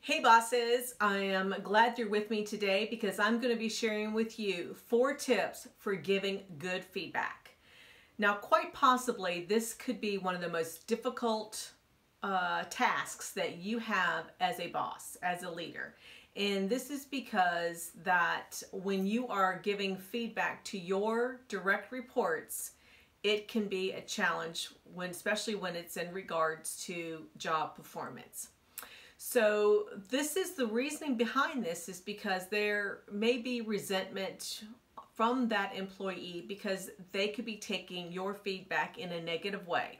Hey bosses, I am glad you're with me today because I'm going to be sharing with you 4 tips for giving good feedback. Now, quite possibly, this could be one of the most difficult tasks that you have as a boss, as a leader. And this is because that when you are giving feedback to your direct reports, it can be a challenge, especially when it's in regards to job performance. So this is the reasoning behind this is because there may be resentment from that employee because they could be taking your feedback in a negative way.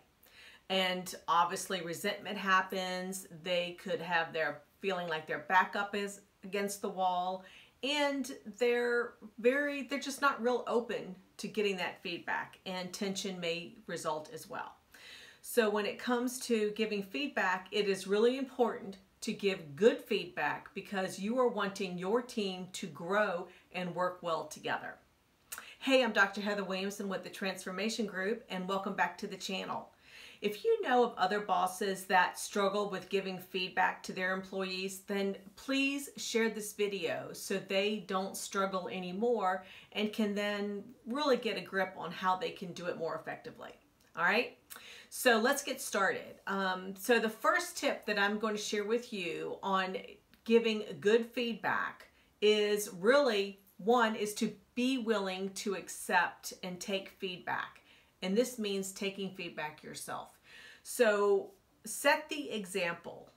And obviously resentment happens. They could have their feeling like their back up is against the wall, and they're just not real open to getting that feedback, and tension may result as well. So when it comes to giving feedback, it is really important to give good feedback because you are wanting your team to grow and work well together. Hey, I'm Dr. Heather Williamson with the Transformation Group, and welcome back to the channel. If you know of other bosses that struggle with giving feedback to their employees, then please share this video so they don't struggle anymore and can then really get a grip on how they can do it more effectively. All right, so let's get started. So the first tip that I'm going to share with you on giving good feedback is really, one, is to be willing to accept and take feedback. And this means taking feedback yourself. So set the example,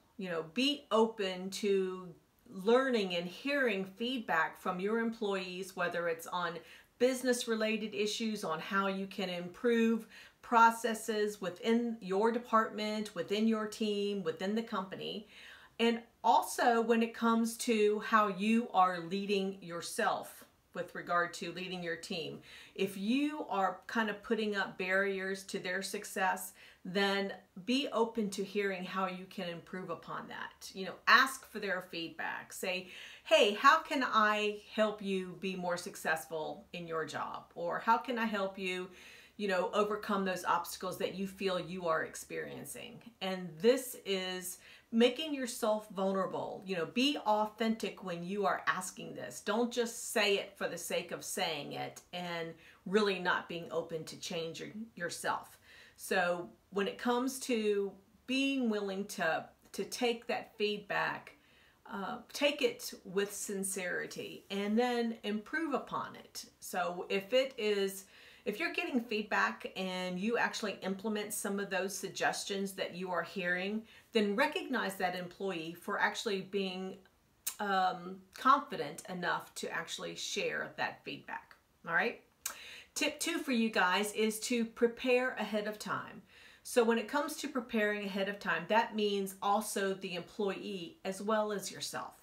be open to learning and hearing feedback from your employees, whether it's on business related issues, on how you can improve processes within your department, within your team, within the company, and also when it comes to how you are leading yourself with regard to leading your team. If you are kind of putting up barriers to their success, then be open to hearing how you can improve upon that. Ask for their feedback. Say, hey, how can I help you be more successful in your job? Or how can I help you, overcome those obstacles that you feel you are experiencing? And this is making yourself vulnerable. Be authentic when you are asking this. Don't just say it for the sake of saying it and really not being open to change yourself. So when it comes to being willing to take that feedback, take it with sincerity and then improve upon it. So if you're getting feedback and you actually implement some of those suggestions that you are hearing, then recognize that employee for actually being confident enough to actually share that feedback. All right. Tip 2 for you guys is to prepare ahead of time. So when it comes to preparing ahead of time, that means also the employee as well as yourself.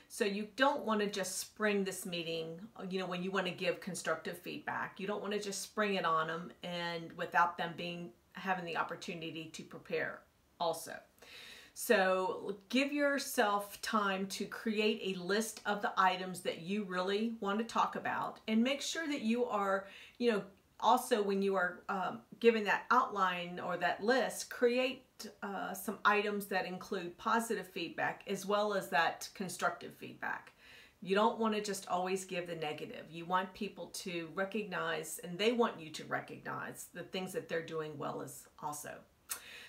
So you don't want to just spring this meeting, when you want to give constructive feedback. You don't want to just spring it on them and without them having the opportunity to prepare also. So give yourself time to create a list of the items that you really want to talk about, and make sure that you are, also when you are giving that outline or that list, create some items that include positive feedback as well as that constructive feedback. You don't want to just always give the negative. You want people to recognize, and they want you to recognize the things that they're doing well as also.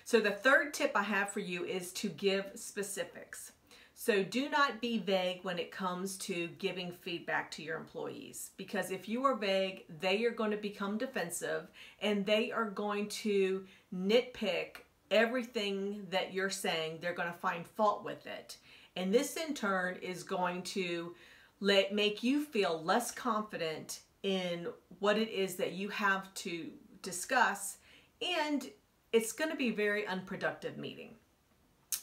So the third tip I have for you is to give specifics. So do not be vague when it comes to giving feedback to your employees, because if you are vague, they are going to become defensive and they are going to nitpick everything that you're saying. They're going to find fault with it. And this in turn is going to make you feel less confident in what it is that you have to discuss, and it's going to be a very unproductive meeting.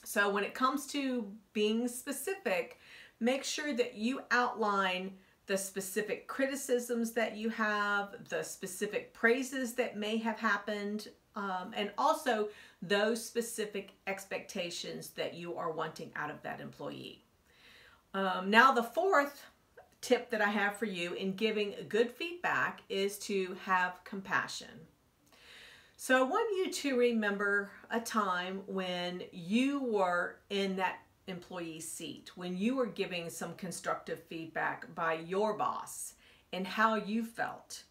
So when it comes to being specific, make sure that you outline the specific criticisms that you have, the specific praises that may have happened, and also those specific expectations that you are wanting out of that employee. Now the fourth tip that I have for you in giving good feedback is to have compassion. So I want you to remember a time when you were in that employee's seat when you were giving some constructive feedback by your boss and how you felt.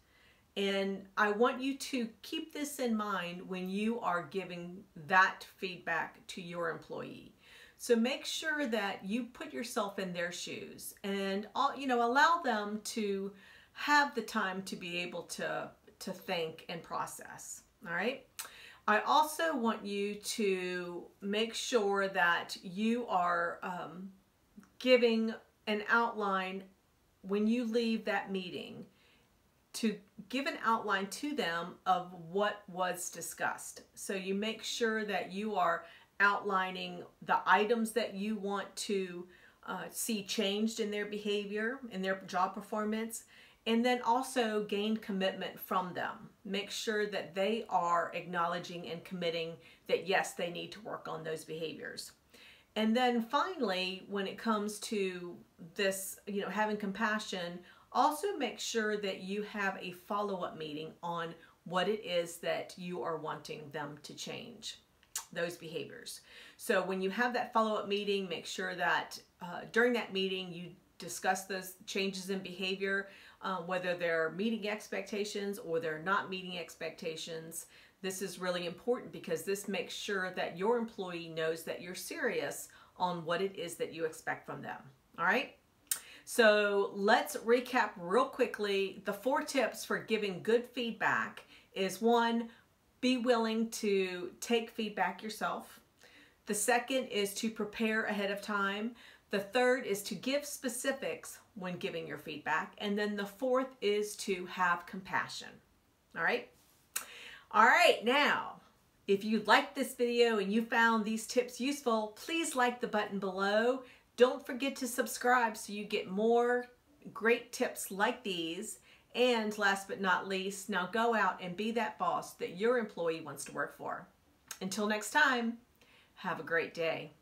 And I want you to keep this in mind when you are giving that feedback to your employee. So make sure that you put yourself in their shoes and allow them to have the time to be able to think and process. All right. I also want you to make sure that you are giving an outline when you leave that meeting, to give an outline to them of what was discussed. So you make sure that you are outlining the items that you want to see changed in their behavior, in their job performance, and then also gain commitment from them. Make sure that they are acknowledging and committing that yes, they need to work on those behaviors. And then finally, when it comes to this, having compassion, also make sure that you have a follow-up meeting on what it is that you are wanting them to change, those behaviors. So when you have that follow-up meeting, make sure that during that meeting you discuss those changes in behavior, whether they're meeting expectations or they're not meeting expectations. This is really important because this makes sure that your employee knows that you're serious on what it is that you expect from them. All right? So let's recap real quickly. The 4 tips for giving good feedback is 1, be willing to take feedback yourself. The second is to prepare ahead of time. The third is to give specifics when giving your feedback. And then the 4th is to have compassion. All right? All right, now, if you liked this video and you found these tips useful, please like the button below. Don't forget to subscribe so you get more great tips like these. And last but not least, now go out and be that boss that your employee wants to work for. Until next time, have a great day.